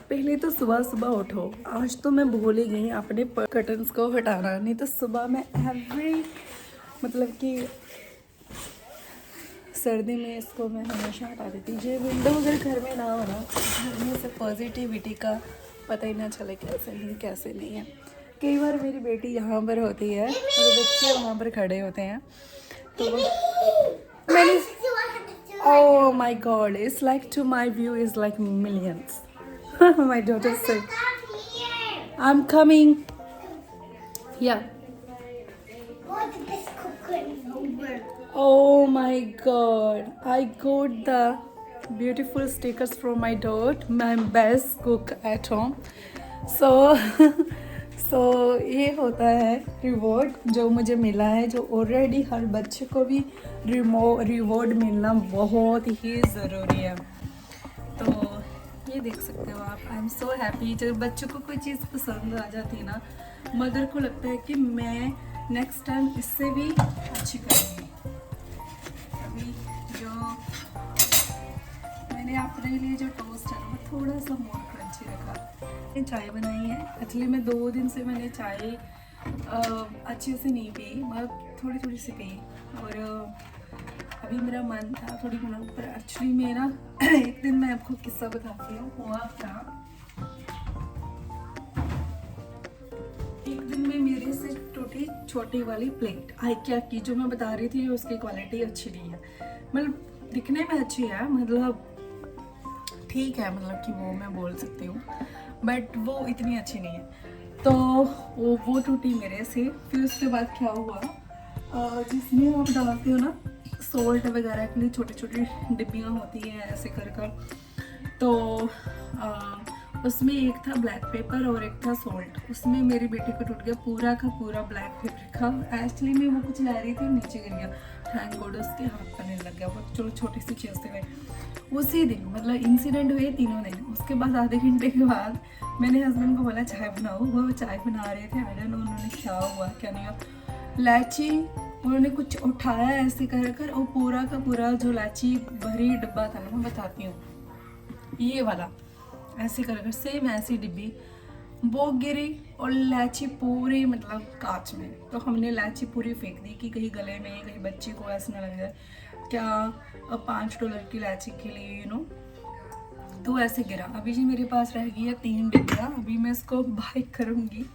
पहले तो सुबह सुबह उठो। आज तो मैं भूल ही गई अपने कर्टन्स को हटाना, नहीं तो सुबह में मतलब कि सर्दी में इसको मैं हमेशा हटा देती। ये विंडो अगर घर में ना हो ना, घर में से पॉजिटिविटी का पता ही ना चले कैसे नहीं है। कई बार मेरी बेटी यहाँ पर होती है, मेरे बच्चे वहाँ पर खड़े होते हैं, तो मैंने oh my god, it's like to my view is like millions. My daughter said I'm coming. Yeah. Oh my god, I got the beautiful stickers from my daughter, my best cook at home. So so ये होता है reward जो मुझे मिला है, जो already हर बच्चे को भी रिवॉर्ड मिलना बहुत ही ज़रूरी है। तो ये देख सकते हो आप, आई एम सो हैप्पी। जब बच्चों को कोई चीज़ पसंद आ जाती है ना, मदर को लगता है कि मैं नेक्स्ट टाइम इससे भी अच्छी करूँगी। अभी जो मैंने अपने लिए जो टोस्ट है ना, वो थोड़ा सा मोर क्रंची रखा। चाय बनाई है। एक्चुअली मैं 2 दिन से मैंने चाय अच्छे से नहीं पी, मतलब थोड़ी थोड़ी सी पी। और अभी मेरा मन था थोड़ी बनाऊँ, पर एक्चुअली मेरा एक दिन मैं आपको किस्सा बताती हूँ। हुआ क्या, एक दिन में मेरे से टूटी छोटी वाली प्लेट। आई क्या की, जो मैं बता रही थी उसकी क्वालिटी अच्छी नहीं है, मतलब दिखने में अच्छी है, मतलब ठीक है, मतलब कि वो मैं बोल सकती हूँ, बट वो इतनी अच्छी नहीं है। तो वो टूटी मेरे से। फिर उसके बाद क्या हुआ, जिसमें आप डालते हो ना सॉल्ट वगैरह के लिए छोटी छोटी डिब्बियाँ होती हैं ऐसे कर तो उसमें एक था ब्लैक पेपर और एक था सॉल्ट। उसमें मेरी बेटी को टूट गया पूरा का पूरा ब्लैक पेपर का। एक्चुअली में वो कुछ ला रही थी, नीचे गिर गया। थैंक गॉड उसके हाथ पर नहीं लग गया, वो चलो छोटी सी चीज़ से गई। उसी दिन मतलब इंसिडेंट हुए 3 दिन। उसके बाद आधे घंटे के बाद मैंने हस्बैंड को बोला चाय बनाओ, वो चाय बना रहे थे। आई डोंट नो उन्होंने क्या हुआ क्या नहीं हुआ, इलायची उन्होंने कुछ उठाया ऐसे कर और पूरा का पूरा जो इलायची भरी डब्बा था ना, मैं बताती हूँ ये वाला, ऐसे कर सेम ऐसी डिब्बी वो गिरी और इलायची पूरी मतलब कांच में। तो हमने इलायची पूरी फेंक दी कि कहीं गले में कहीं बच्चे को ऐसा ना लग जाए क्या। अब $5 की इलायची के लिए तो ऐसे गिरा। अभी जी मेरे पास रह गई है 3 डिब्बियाँ। अभी मैं इसको बाय करूँगी,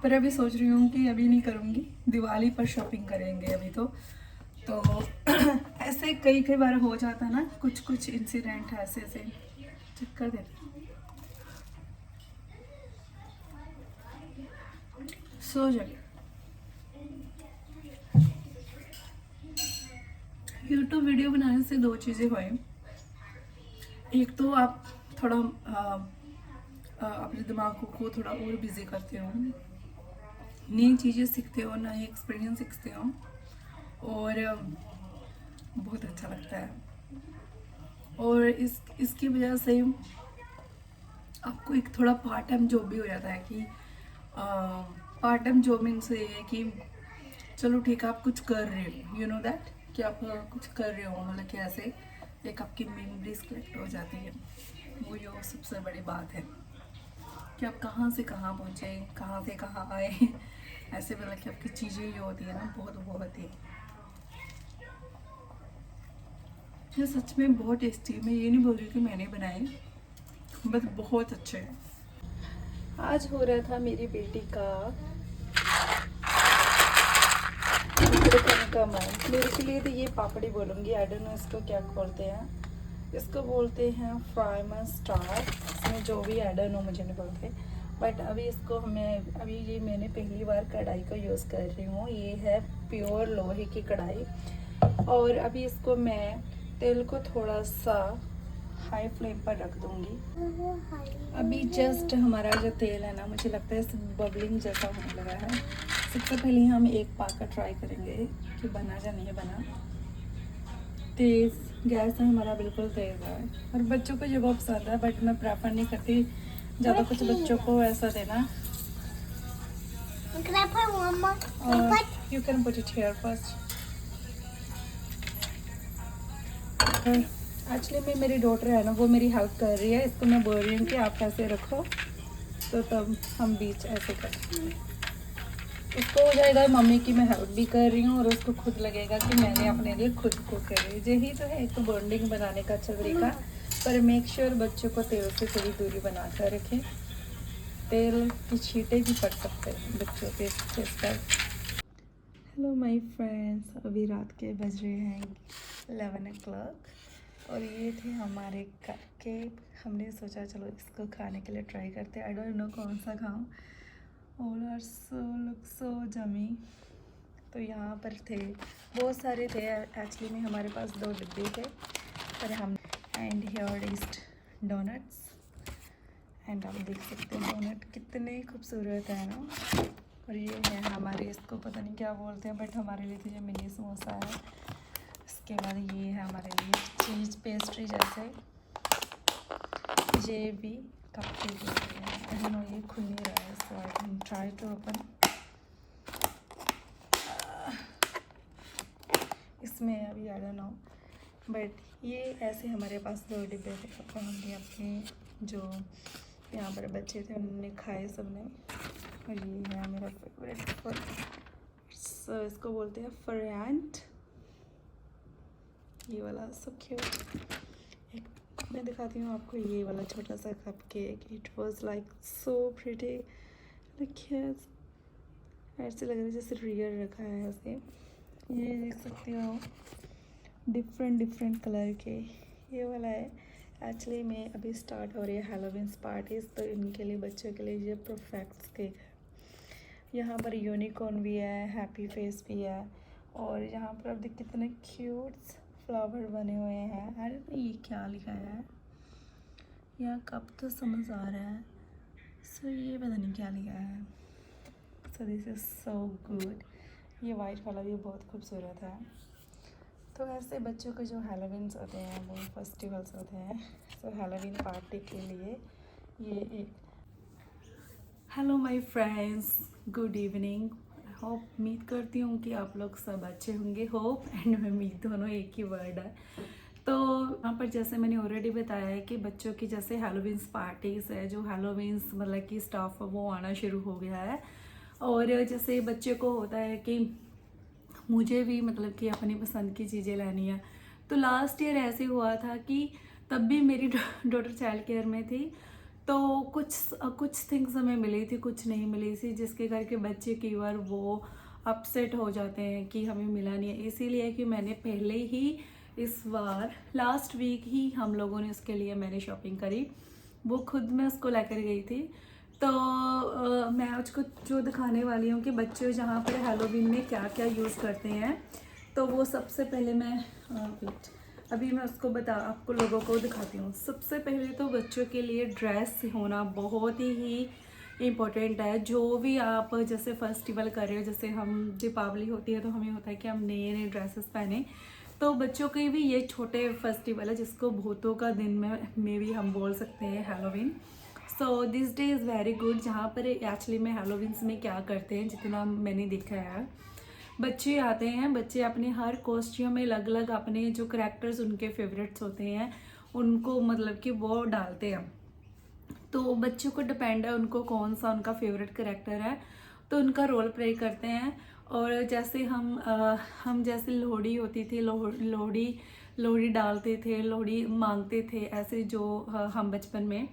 पर अभी सोच रही हूँ कि अभी नहीं करूँगी, दिवाली पर शॉपिंग करेंगे अभी तो ऐसे कई बार हो जाता है ना, कुछ इंसिडेंट ऐसे चेक कर देते। सो जाए। यूट्यूब वीडियो बनाने से 2 चीज़ें हुई। एक तो आप थोड़ा अपने दिमाग को थोड़ा और बिजी करते हो, नई चीज़ें सीखते हो, नए एक्सपीरियंस सीखते हो, और बहुत अच्छा लगता है। और इसकी वजह से आपको एक थोड़ा पार्ट टाइम जॉब भी हो जाता है कि पार्ट टाइम जॉब मीन्स ये है कि चलो ठीक है आप कुछ कर रहे हो, यू नो दैट कि आप कुछ कर रहे हो, मतलब कि ऐसे एक आपकी मेमोरीज कलेक्ट हो जाती है। वो ये सबसे बड़ी बात है कि आप कहाँ से कहाँ पहुँचे, कहाँ से कहाँ आए ऐसे मतलब कि आपकी चीज़ें ये होती है ना, बहुत ही ये सच में बहुत टेस्टी। मैं ये नहीं बोल रही कि मैंने बनाए, बस बहुत अच्छे हैं। आज हो रहा था मेरी बेटी का का मन। मेरे के लिए तो ये पापड़ी बोलूँगी, आई डोंट नो इसको क्या बोलते हैं, इसको बोलते हैं फ्राई माई स्टार। इसमें जो भी आई डोंट नो, मुझे नहीं बोलते, बट अभी इसको अभी ये मैंने पहली बार कढ़ाई का यूज़ कर रही हूँ। ये है प्योर लोहे की कढ़ाई, और अभी इसको मैं तेल को थोड़ा सा हाई फ्लेम पर रख दूँगी। अभी जस्ट हमारा जो तेल है ना, मुझे लगता है बबलिंग जैसा होने लगा है। सबसे पहले हम एक पाका ट्राई करेंगे कि बना या नहीं बना। तेज़ गैस हमारा बिल्कुल तेज़ है, और बच्चों को ये बहुत पसंद है, बट मैं प्रेफर नहीं करती ज़्यादा कुछ बच्चों को ऐसा देना। You can put it here first. Actually में मेरी डॉटर है ना, वो मेरी हेल्प कर रही है। इसको मैं बोल रही हूँ कि आप ऐसे रखो, तो तब हम बीच ऐसे करें। उसको हो जाएगा मम्मी की मैं हेल्प भी कर रही हूँ, और उसको खुद लगेगा कि मैंने अपने लिए खुद को करी। यही तो है एक तो बॉन्डिंग बनाने का अच्छा तरीका। पर मेक श्योर बच्चों को तेल से थोड़ी दूरी बना कर रखें। तेल की छींटे भी पड़ सकते हैं बच्चों के फेस पर। हेलो माय फ्रेंड्स, अभी रात के बज रहे हैं 11 o'clock और ये थे हमारे कपकेक। हमने सोचा चलो इसको खाने के लिए ट्राई करते हैं। आई डोंट नो कौन सा खाऊं। All are so look so yummy. तो यहाँ पर थे, बहुत सारे थे एक्चुअली में, हमारे पास 2 डिब्बे थे पर हम। And here is donuts. एंड आप देख सकते हैं डोनट कितने खूबसूरत है ना। और ये है हमारे, इसको पता नहीं क्या बोलते हैं, बट हमारे लिए तो ये मिनी समोसा है। इसके बाद ये है हमारे लिए चीज़ पेस्ट्री जैसे, ये भी कपकेक लग रहे हैं। ये खुल नहीं रहा है, so I can try to open. इसमें अभी आई डोंट नो, बट ये ऐसे हमारे पास 2 डिब्बे थे। तो हमने अपने जो यहाँ पर बच्चे थे उन्होंने खाए सबने। और ये है मेरा फेवरेट सो इसको बोलते हैं फरियांट, ये वाला सो क्यूट। एक मैं दिखाती हूँ आपको ये वाला छोटा सा cup cake. It was like so pretty, ऐसे लग रहा है जैसे रियल रखा है ऐसे। ये देख सकते हो डिफरेंट कलर के, ये वाला है। एक्चुअली में अभी स्टार्ट हो रही है हैलोवीन्स पार्टीज़, तो इनके लिए बच्चों के लिए ये परफेक्ट केक है। यहाँ पर यूनिकॉर्न भी है, हैप्पी फेस भी है, और यहाँ पर आप देख कितने क्यूट फ्लावर बने हुए हैं। अरे ये क्या लिखा है यहाँ, कब तो समझ आ रहा है। सो ये पता नहीं क्या लिखा है। So this is so good. ये वाइट वाला भी बहुत खूबसूरत है। तो ऐसे बच्चों के जो हैलोवीन्स होते हैं वो फेस्टिवल्स होते हैं। तो हैलोवीन पार्टी के लिए ये एक। Hello my friends, good evening. Hope, उम्मीद करती हूँ कि आप लोग सब अच्छे होंगे। होप एंड उम्मीद दोनों एक ही वर्ड है। तो यहाँ पर जैसे मैंने ऑलरेडी बताया है कि बच्चों की जैसे हैलोवीन्स पार्टीज़ है, जो हैलोवीन्स मतलब कि स्टाफ वो आना शुरू हो गया है। और जैसे बच्चे को होता है कि मुझे भी मतलब कि अपनी पसंद की चीज़ें लेनी है। तो लास्ट ईयर ऐसे हुआ था कि तब भी मेरी डॉटर चाइल्ड केयर में थी, तो कुछ थिंग्स हमें मिली थी, कुछ नहीं मिली थी, जिसके करके बच्चे कई बार वो अपसेट हो जाते हैं कि हमें मिला नहीं है। इसीलिए कि मैंने पहले ही इस बार लास्ट वीक ही हम लोगों ने उसके लिए मैंने शॉपिंग करी। वो खुद मैं उसको लेकर गई थी। तो मैं आज को जो दिखाने वाली हूँ कि बच्चे जहाँ पर हैलोवीन में क्या क्या यूज़ करते हैं। तो वो सबसे पहले अभी मैं उसको आपको लोगों को दिखाती हूँ। सबसे पहले तो बच्चों के लिए ड्रेस होना बहुत ही इम्पोर्टेंट है। जो भी आप जैसे फेस्टिवल कर रहे हो, जैसे हम दीपावली होती है तो हमें होता है कि हम नए नए ड्रेसेस पहने। तो बच्चों के भी ये छोटे फेस्टिवल है जिसको भूतों का दिन में भी हम बोल सकते हैं Halloween. So this day is very good. जहाँ पर एक्चुअली में हैलोवीन्स में क्या करते हैं, जितना मैंने देखा है, बच्चे आते हैं, बच्चे अपने हर कॉस्ट्यूम में अलग अलग अपने जो करैक्टर्स उनके फेवरेट्स होते हैं उनको मतलब कि वो डालते हैं। तो बच्चों को डिपेंड है उनको कौन सा उनका फेवरेट करैक्टर है, तो उनका रोल प्ले करते हैं। और जैसे हम जैसे लोहड़ी होती थी, लोहड़ी डालते थे, लोहड़ी मांगते थे, ऐसे जो हम बचपन में।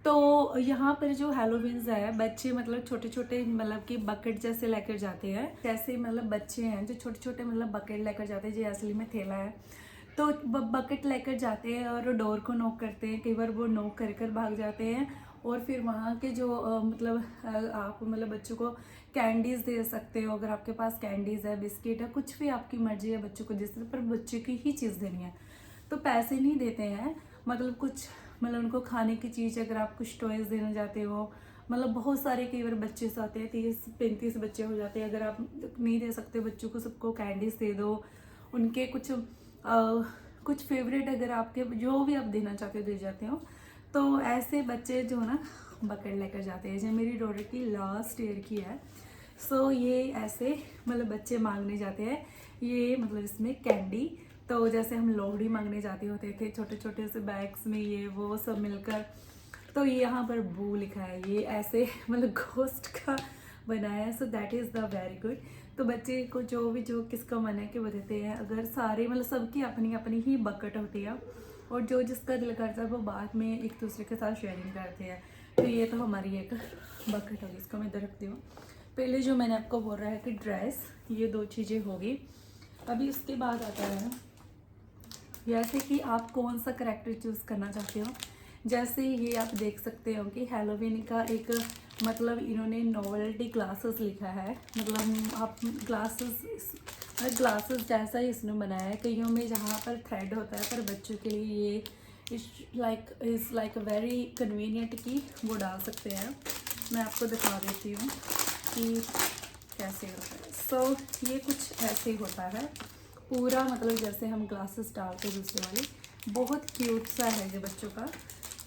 तो यहाँ पर जो हैलोवीन्स है, बच्चे मतलब छोटे छोटे मतलब कि बकेट जैसे लेकर जाते हैं। जैसे मतलब बच्चे हैं जो छोटे छोटे मतलब बकेट लेकर जाते हैं, जो असली में थैला है। तो बकेट लेकर जाते हैं और डोर को नॉक करते हैं। कई बार वो नॉक कर कर भाग जाते हैं। और फिर वहाँ के जो आप मतलब बच्चों को कैंडीज़ दे सकते हो। अगर आपके पास कैंडीज़ है, बिस्किट है, कुछ भी आपकी मर्जी है बच्चों को जिस पर बच्चे की ही चीज़ देनी है। तो पैसे नहीं देते हैं, मतलब कुछ मतलब उनको खाने की चीज़, अगर आप कुछ टॉयज़ देना चाहते हो, मतलब बहुत सारे कई बार बच्चे से आते हैं, 30-35 बच्चे हो जाते हैं। अगर आप नहीं दे सकते बच्चों को, सबको कैंडीज़ दे दो। उनके कुछ फेवरेट अगर आपके जो भी आप देना चाहते हो दे जाते हो। तो ऐसे बच्चे जो ना बकेट लेकर जाते हैं। जो मेरी डॉटर की लास्ट ईयर की है। सो ये ऐसे मतलब बच्चे मांगने जाते हैं। ये मतलब इसमें कैंडी तो जैसे हम लोहड़ी मांगने जाते होते थे छोटे छोटे से बैग्स में ये वो सब मिलकर, तो ये यहाँ पर बू लिखा है, ये ऐसे मतलब घोस्ट का बनाया है। So that is the very good. तो बच्चे को जो किसका मन है कि वो देते हैं। अगर सारे मतलब सबकी अपनी अपनी ही बकेट होती है और जो जिसका दिल करता है वो बाद में एक दूसरे के साथ शेयरिंग करते हैं। तो ये तो हमारी एक बकेट होगी, इसको मैं इधर रखती हूँ। पहले जो मैंने आपको बोल रहा है कि ड्रेस, ये 2 चीज़ें होगी। अभी उसके बाद आता है जैसे कि आप कौन सा करैक्टर चूज़ करना चाहते हो। जैसे ये आप देख सकते हो कि हैलोवीन का एक मतलब इन्होंने नोवेल्टी ग्लासेस लिखा है। मतलब आप ग्लासेस जैसा ही इसने बनाया है। कईयों में जहाँ पर थ्रेड होता है, पर बच्चों के लिए ये इज़ लाइक वेरी कन्वीनियंट कि वो डाल सकते हैं। मैं आपको दिखा देती हूँ कि कैसे होता है। सो ये कुछ ऐसे ही होता है पूरा, मतलब जैसे हम ग्लासेस डालते हैं दूसरे वाले। बहुत क्यूट सा है ये बच्चों का।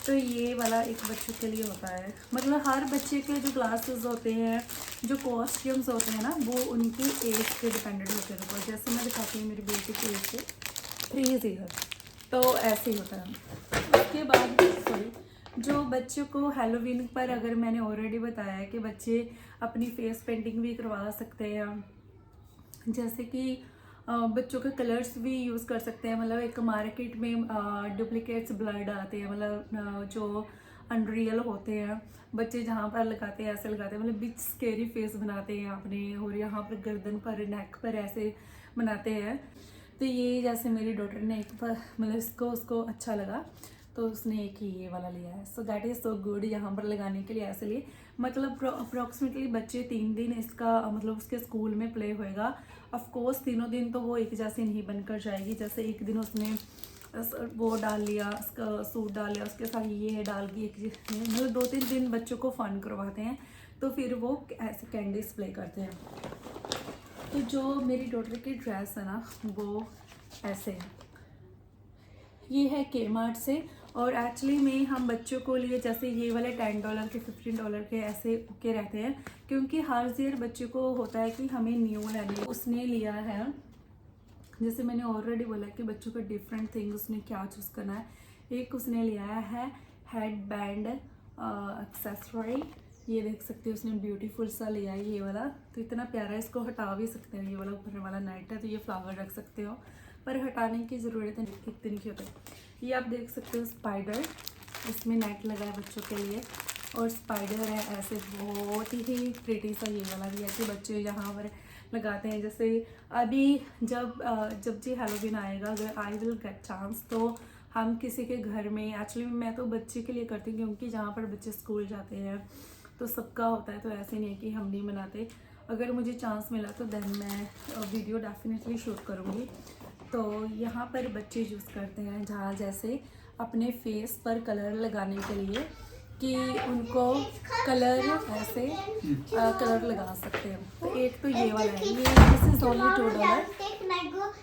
तो ये वाला एक बच्चों के लिए होता है। मतलब हर बच्चे के जो ग्लासेस होते हैं, जो कॉस्ट्यूम्स होते हैं ना, वो उनकी एज पे डिपेंडेंट होते हैं। तो जैसे मैं दिखाती हूँ मेरी बेटी की एज पे 3 ईयर, तो ऐसे ही होता है। उसके बाद जो बच्चों को हैलोवीन पर, अगर मैंने ऑलरेडी बताया है कि बच्चे अपनी फेस पेंटिंग भी करवा सकते हैं। जैसे कि बच्चों के कलर्स भी यूज़ कर सकते हैं। मतलब एक मार्केट में डुप्लीकेट्स ब्लड आते हैं, मतलब जो अनरियल होते हैं, बच्चे जहाँ पर लगाते हैं ऐसे लगाते हैं, मतलब बिच स्केरी फेस बनाते हैं अपने, और यहाँ पर गर्दन पर नेक पर ऐसे बनाते हैं। तो ये जैसे मेरी डॉटर ने एक बार मतलब उसको अच्छा लगा तो उसने एक ही ये वाला लिया है। So that is so good. यहाँ पर लगाने के लिए ऐसे लिए, मतलब अप्रॉक्सीमेटली बच्चे 3 दिन इसका मतलब उसके स्कूल में प्ले होएगा। ऑफ कोर्स तीनों दिन तो वो एक जैसे नहीं बनकर जाएगी। जैसे एक दिन उसने वो डाल लिया, उसका सूट डाल लिया, उसके साथ ये डाल के एक मतलब 2-3 दिन बच्चों को फन करवाते हैं, तो फिर वो ऐसे कैंडीज प्ले करते हैं। तो जो मेरी डॉटर की ड्रेस है ना, वो ऐसे है। ये है के-मार्ट से, और एक्चुअली में हम बच्चों को लिए जैसे ये वाले $10 के $15 के ऐसे के रहते हैं, क्योंकि हर ईयर बच्चों को होता है कि हमें न्यू लेने। उसने लिया है, जैसे मैंने ऑलरेडी बोला कि बच्चों को डिफरेंट थिंग उसने क्या चूज़ करना है। एक उसने लिया है हेड बैंड एक्सेसरी, ये देख सकते हो उसने ब्यूटीफुल सा लिया है ये वाला। तो इतना प्यारा है, इसको हटा भी सकते हैं। ये वाला ऊपर वाला नाइट है, तो ये फ्लावर रख सकते हो, पर हटाने की ज़रूरत है, इतनी नहीं होती। ये आप देख सकते हो स्पाइडर, इसमें नेट लगा है बच्चों के लिए, और स्पाइडर है ऐसे बहुत ही प्रिटी सा। ये वाला भी है कि बच्चे यहाँ पर लगाते हैं। जैसे अभी जब जी हैलोवीन आएगा, अगर आई विल गेट चांस, तो हम किसी के घर में, एक्चुअली मैं तो बच्चे के लिए करती हूँ, क्योंकि जहाँ पर बच्चे स्कूल जाते हैं तो सबका होता है, तो ऐसे नहीं है कि हम नहीं मनाते। अगर मुझे चांस मिला तो देन मैं वीडियो डेफिनेटली शूट करूँगी। तो यहाँ पर बच्चे यूज़ करते हैं जहाँ जैसे अपने फेस पर कलर लगाने के लिए, कि उनको कलर ऐसे कलर लगा सकते हैं। तो एक तो ये वाला है, ये दिस इज ओनली $2।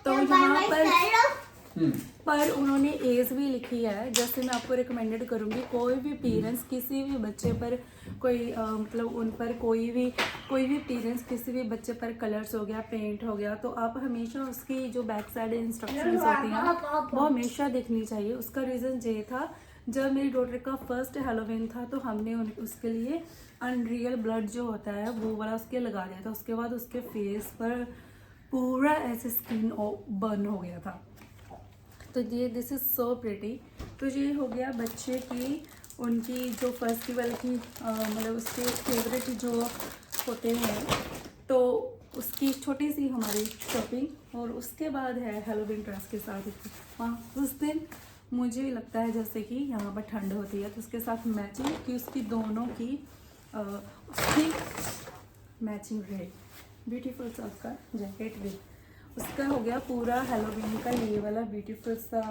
तो यहाँ पर उन्होंने एज भी लिखी है। जैसे मैं आपको रिकमेंडेड करूँगी, कोई भी पेरेंट्स किसी भी बच्चे पर कोई मतलब उन पर कोई भी पेरेंट्स किसी भी बच्चे पर कलर्स हो गया, पेंट हो गया, तो आप हमेशा उसकी जो बैक साइड इंस्ट्रक्शंस होती हैं वो हमेशा देखनी चाहिए। उसका रीज़न ये था, जब मेरी डॉटर का फर्स्ट हैलोवीन था तो हमने उसके लिए अनरियल ब्लड जो होता है वो वाला उसके लगा दिया था। उसके बाद उसके फेस पर पूरा ऐसे स्किन बर्न हो गया था। तो ये दिस इज़ सो प्रिटी। तो ये हो गया बच्चे की उनकी जो फेस्टिवल की मतलब उसके फेवरेट जो होते हैं, तो उसकी छोटी सी हमारी शॉपिंग। और उसके बाद है हैलोवीन ड्रेस के साथ वहाँ उस दिन मुझे लगता है जैसे कि यहाँ पर ठंड होती है, तो उसके साथ मैचिंग की उसकी दोनों की उसकी मैचिंग रेड ब्यूटीफुल सा उसका जैकेट भी उसका हो गया पूरा हैलोवीन का ये वाला ब्यूटीफुल सा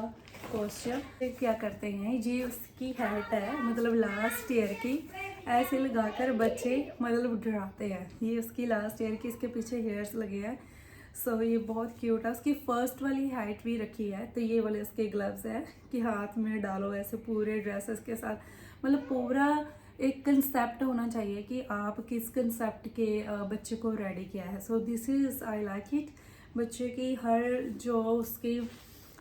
कॉस्ट्यूम। क्या करते हैं, ये उसकी हैट है, मतलब लास्ट ईयर की, ऐसे लगाकर बच्चे मतलब डराते हैं। ये उसकी लास्ट ईयर की, इसके पीछे हेयर्स लगे हैं। सो ये बहुत क्यूट है। उसकी फर्स्ट वाली हाइट भी रखी है। तो ये वाले इसके ग्लव्स हैं कि हाथ में डालो ऐसे पूरे ड्रेसेस के साथ, मतलब पूरा एक कंसेप्ट होना चाहिए कि आप किस कंसेप्ट के बच्चे को रेडी किया है। So this is I like it. बच्चे की हर जो उसकी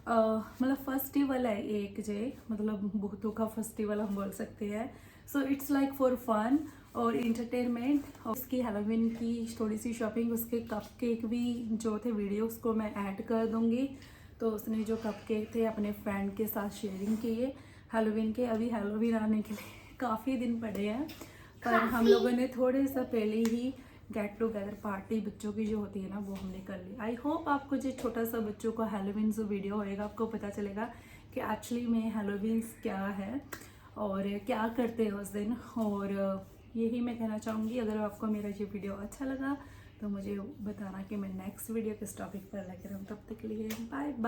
मतलब फेस्टिवल है एक जे, मतलब बहुतों का फेस्टिवल हम बोल सकते हैं। So it's like for fun और इंटरटेनमेंट। और उसकी हेलोविन की थोड़ी सी शॉपिंग, उसके कप केक भी जो थे वीडियो उसको मैं ऐड कर दूँगी। तो उसने जो कप केक थे अपने फ्रेंड के साथ शेयरिंग किए हेलोविन के। अभी हेलोविन आने के लिए काफ़ी दिन पड़े हैं, पर हम लोगों ने थोड़े सा पहले ही गेट टुगेदर पार्टी बच्चों की जो होती है ना वो हमने कर ली। आई होप आपको जो छोटा सा बच्चों का हेलोविन जो वीडियो होएगा आपको पता चलेगा कि एक्चुअली में हेलोविन क्या है और क्या करते हैं उस दिन। और यही मैं कहना चाहूँगी, अगर आपको मेरा ये वीडियो अच्छा लगा तो मुझे बताना कि मैं नेक्स्ट वीडियो किस टॉपिक पर लेकर आऊँ। तब तक के लिए बाय बाय।